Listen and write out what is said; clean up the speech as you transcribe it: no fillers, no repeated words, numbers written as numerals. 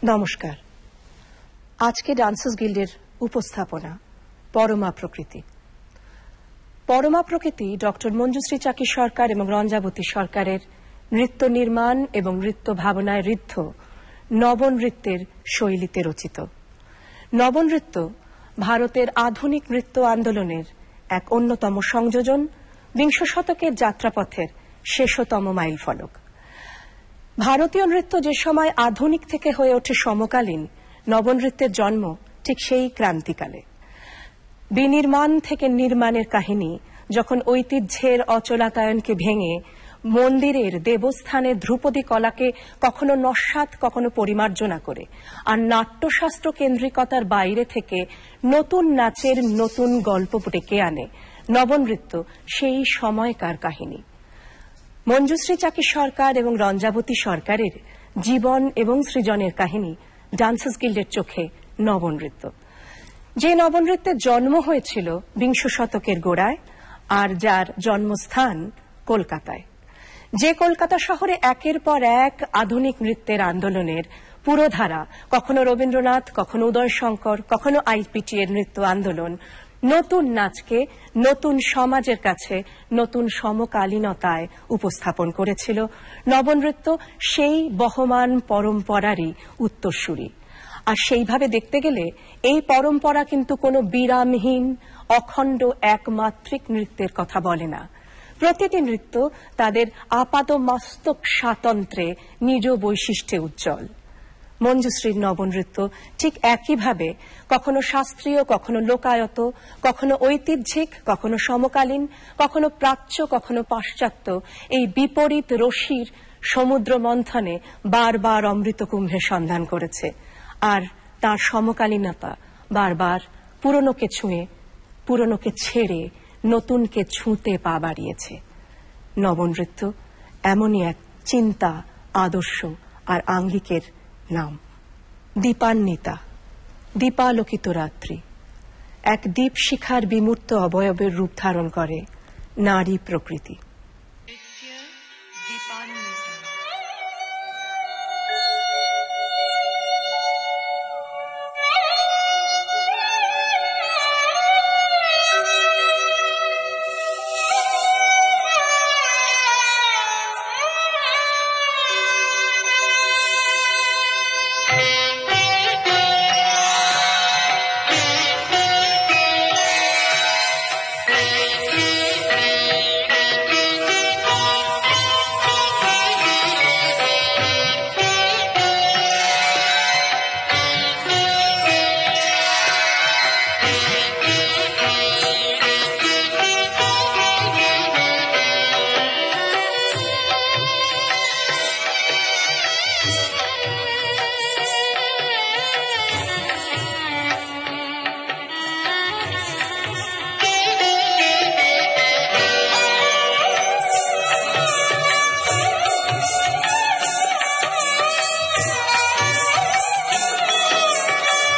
নমস্কার। আজকে ডান্সার্স গিল্ডের উপস্থাপনা পরমা প্রকৃতি। পরমা প্রকৃতি ডক্টর মঞ্জুশ্রী চাকি সরকার এবং রঞ্জাবতী সরকারের নৃত্য নির্মাণ এবং নৃত্য ভাবনায় ঋদ্ধ নবনৃত্যের শৈলীতে রচিত। নবনৃত্য ভারতের আধুনিক নৃত্য আন্দোলনের এক অন্যতম সংযোজন, বিংশ শতকের যাত্রাপথের শেষতম মাইলফলক। ভারতীয় নৃত্য যে সময় আধুনিক থেকে হয়ে ওঠে সমকালীন, নবনৃত্যের জন্ম ঠিক সেই ক্রান্তিকালে। বিনির্মাণ থেকে নির্মাণের কাহিনী যখন ঐতিহ্যের অচলাতায়নকে ভেঙে মন্দিরের দেবস্থানের ধ্রুপদী কলাকে কখনো নস্যাৎ কখনো পরিমার্জনা করে আর নাট্যশাস্ত্র কেন্দ্রিকতার বাইরে থেকে নতুন নাচের নতুন গল্প ডেকে আনে, নবনৃত্য সেই সময়কার কাহিনী। মঞ্জুশ্রী চাকি সরকার এবং রঞ্জাবতী সরকারের জীবন এবং সৃজনের কাহিনী ডান্সার্স গিল্ডের চোখে নবনৃত্য, যে নবনৃত্যের জন্ম হয়েছিল বিংশ শতকের গোড়ায় আর যার জন্মস্থান কলকাতায়। যে কলকাতা শহরে একের পর এক আধুনিক নৃত্যের আন্দোলনের পুরোধারা, কখনো রবীন্দ্রনাথ, কখনো উদয়শঙ্কর, কখনো আইপিটি এর নৃত্য আন্দোলন নতুন নাচকে নতুন সমাজের কাছে নতুন সমকালীনতায় উপস্থাপন করেছিল। নবনৃত্য সেই বহমান পরম্পরারই উত্তরসূরি। আর সেইভাবে দেখতে গেলে এই পরম্পরা কিন্তু কোনো বিরামহীন অখণ্ড একমাত্রিক নৃত্যের কথা বলে না। প্রতিটি নৃত্য তাদের আপাদমস্তক স্বাতন্ত্র্যে নিজ বৈশিষ্ট্যে উজ্জ্বল। মঞ্জুশ্রীর নবনৃত্য ঠিক একইভাবে কখনো শাস্ত্রীয়, কখনো লোকায়ত, কখনো ঐতিহ্যিক, কখনো সমকালীন, কখনো প্রাচ্য, কখনো পাশ্চাত্য, এই বিপরীত রশির সমুদ্র মন্থনে বারবার অমৃতকুম্ভের সন্ধান করেছে। আর তার সমকালীনতা বারবার পুরনোকে ছুঁয়ে, পুরনোকে ছেড়ে নতুনকে ছুঁতে পা বাড়িয়েছে। নবনৃত্য এমনই এক চিন্তা, আদর্শ আর আঙ্গিকের নাম। দীপান্বিতা, দীপালোকিত রাত্রি, এক দীপশিখার বিমূর্ত অবয়বের রূপ ধারণ করে নারী প্রকৃতি।